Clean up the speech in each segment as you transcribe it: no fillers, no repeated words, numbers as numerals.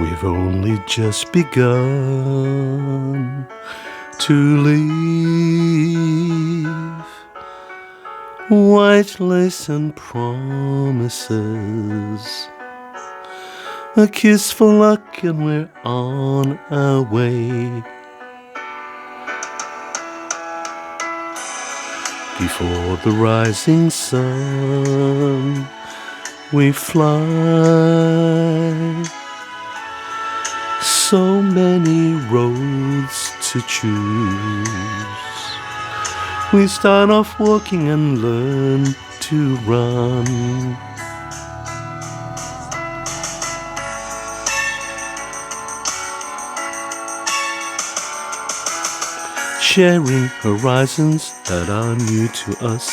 We've only just begun to leave white lace and promises, a kiss for luck, and we're on our way. Before the rising sun, we fly. So many roads to choose. We start off walking and learn to run. Sharing horizons that are new to us,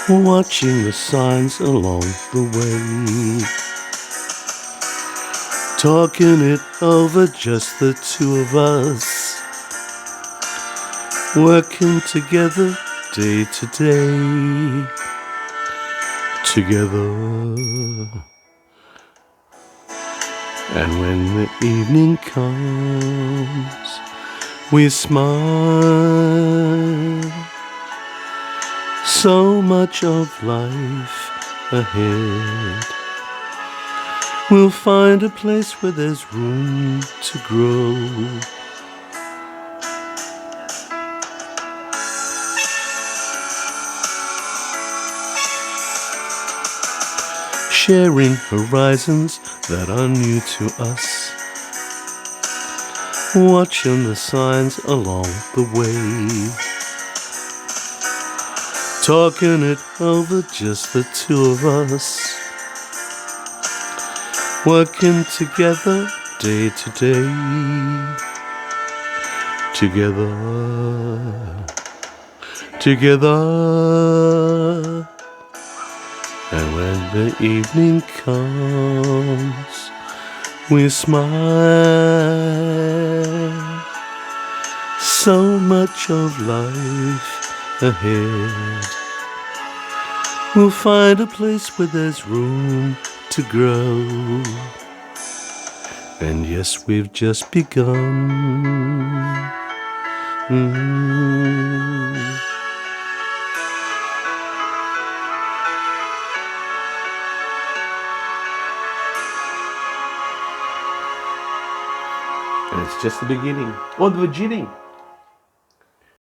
watching the signs along the way, talking it over, just the two of us, working together day to day, together. And when the evening comes, we smile. So much of life ahead. We'll find a place where there's room to grow. Sharing horizons that are new to us, watching the signs along the way, talking it over, just the two of us, working together day to day, together, together. And when the evening comes, we smile. So much of life ahead. We'll find a place where there's room to grow. And yes, we've just begun. And it's just the beginning, or the beginning.